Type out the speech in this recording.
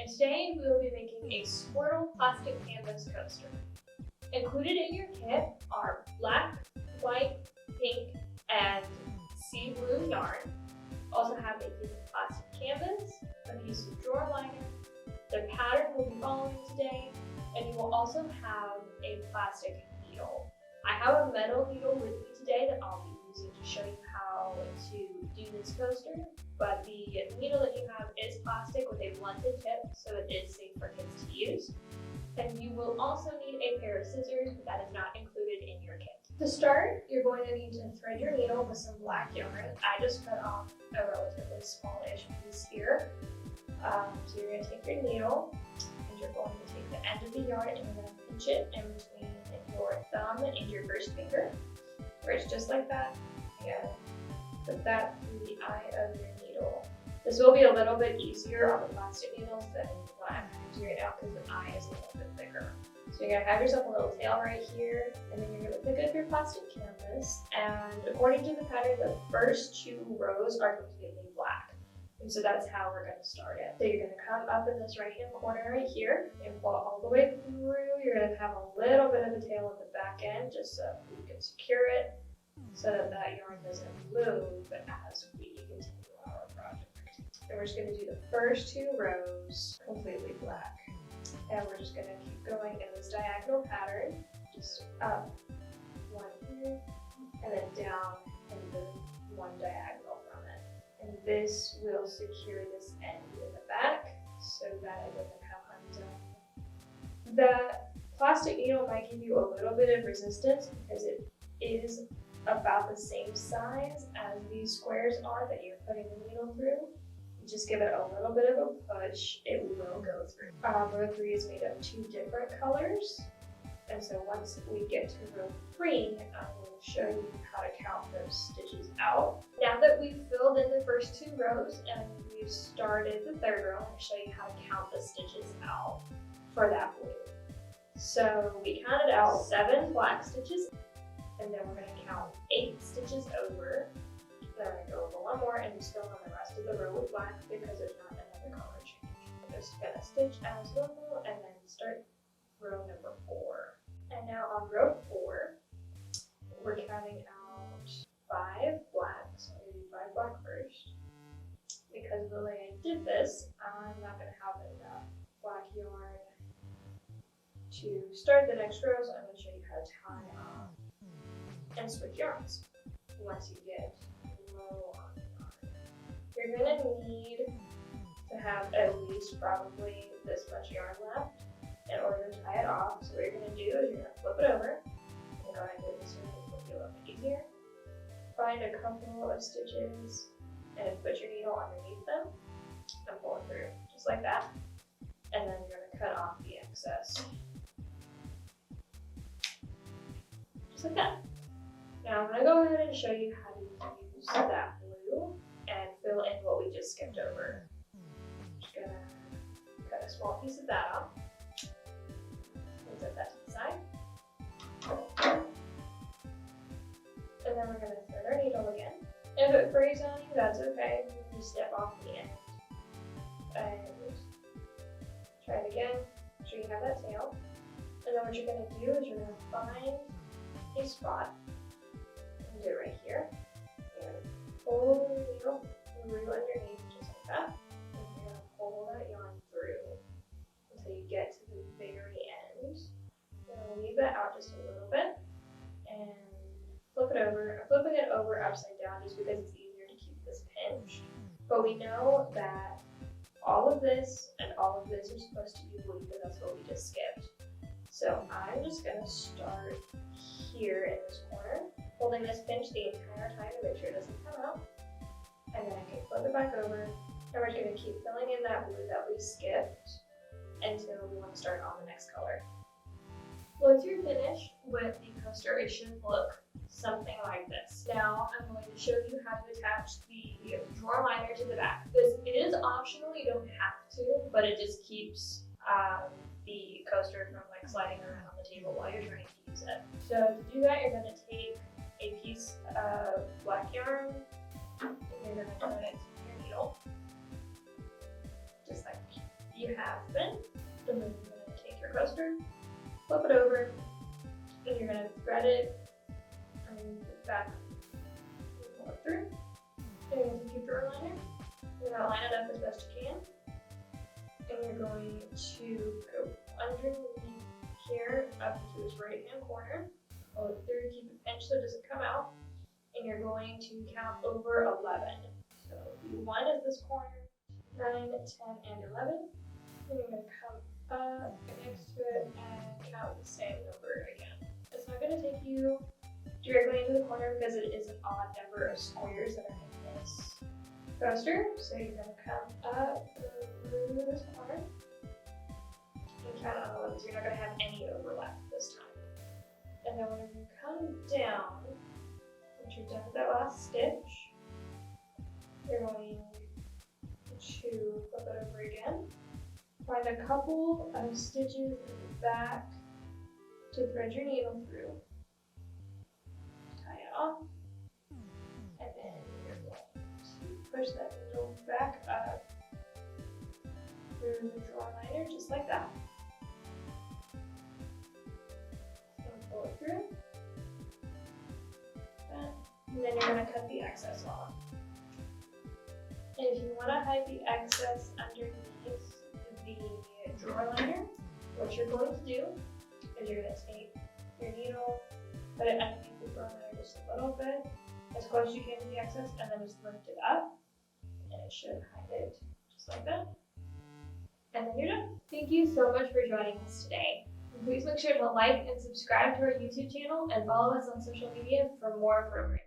and today we will be making a Squirtle plastic canvas coaster. Included in your kit are black, white, pink, and sea blue yarn. Also have a piece of plastic canvas, a piece of drawer liner, the pattern we'll be following today, and you will also have a plastic needle. I have a metal needle with me today that I'll be using to show you how to do this coaster, but the needle that you have is plastic with a blunted tip, so it is safe for kids to use. And you will also need a pair of scissors, but that is not included in your kit. To start, you're going to need to thread your needle with some black yarn. I just cut off a relatively smallish piece here. So you're going to take your needle, and you're going to take the end of the yarn and you're going to pinch it in between your thumb and your first finger, where it's just like that. And put that through the eye of your needle. This will be a little bit easier on the plastic needles than what I'm going to do right now because the eye is a little bit thicker. So you're going to have yourself a little tail right here, and then you're going to pick up your plastic canvas, and according to the pattern, the first 2 rows are completely black. And so that's how we're going to start it. So you're going to come up in this right-hand corner right here and pull it all the way through. You're going to have a little bit of a tail at the back end just so you can secure it so that that yarn doesn't move as we continue our project. And we're just going to do the first 2 rows completely black. And we're just going to keep going in this diagonal pattern, just up, 1 here, and then down, and then 1 diagonal from it. And this will secure this end in the back so that it doesn't come undone. The plastic needle might give you a little bit of resistance because it is about the same size as these squares are that you're putting the needle through. Just give it a little bit of a push, it will go through. Row 3 is made of 2 different colors, and so once we get to row 3, I will show you how to count those stitches out. Now that we've filled in the first 2 rows and we've started the 3rd row, I'm going to show you how to count the stitches out for that blue. So we counted out 7 black stitches, and then we're going to count 8 stitches over. Then we're going to go over 1 more and just fill in the rest of the row with black because there's not another color change. We're just going to stitch as normal and then start row number 4. And now on row 4, we're counting out 5 black. So I'm going to do 5 black first. Because of the way I did this, I'm not going to have enough black yarn to start the next row, so I'm going to show you how to tie off and switch yarns once you get row on yarn. You're going to need to have at least probably this much yarn left in order to tie it off. So what you're going to do is you're going to flip it over. You know, I did this one to make it a little bit easier. Find a couple of stitches and put your needle underneath them and pull it through, just like that. And then you're going to cut off the excess. Just like that. Now I'm going to go ahead and show you how to use that blue and fill in what we just skipped over. I'm just going to cut a small piece of that off and set that to the side. And then we're going to thread our needle again. If it frays on you, that's okay. You can just snip off the end. And try it again. Make sure you have that tail. And then what you're going to do is you're going to find a spot. And do it right here. And pull the needle through underneath just like that. And you're going to pull that yarn through until you get to the very end. You're going to leave that out just a little bit and flip it over. I'm flipping it over upside down just because it's easier to keep this pinched. But we know that all of this and all of this are supposed to be blue because that's what we just skipped. So I'm just going to start here in this corner, holding this pinch the entire time to make sure it doesn't come out. And then I can flip it back over, and we're just going to keep filling in that blue that we skipped until we want to start on the next color. Once you're finished with the coaster, it should look something like this. Now I'm going to show you how to attach the drawer liner to the back. This is optional, you don't have to, but it just keeps the coaster from like sliding around on the table while you're trying to use it. So to do that, you're going to take a piece of black yarn and you're going to put it in your needle, just like you have been. And then you're going to take your coaster, flip it over, and you're going to thread it and back and pull it through. And you're going to take your drawer liner, you're going to line it up as best you can, and you're going to go underneath here up to this right hand corner, pull it through, keep it pinched so it doesn't come out, and you're going to count over 11. So 1 is this corner, 9, 10, and 11. Then you're going to come up next to it and count the same number again. It's not going to take you directly into the corner because it is an odd number of squares that are in this coaster. So you're going to come up through this corner and count on 11. So you're not going to have any overlap this time. And then when you come down, once you're done with that last stitch, you're going to flip it over again. Find a couple of stitches in the back to thread your needle through. Tie it off. And then you're going to push that needle back up through the drawer liner, just like that. So pull it through. And then you're going to cut the excess off. And if you want to hide the excess underneath the drawer liner, what you're going to do is you're going to take your needle, put it underneath the drawer liner just a little bit, as close as you can to the excess, and then just lift it up, and it should hide it just like that. And then you're done. Thank you so much for joining us today. Please make sure to like and subscribe to our YouTube channel and follow us on social media for more programming.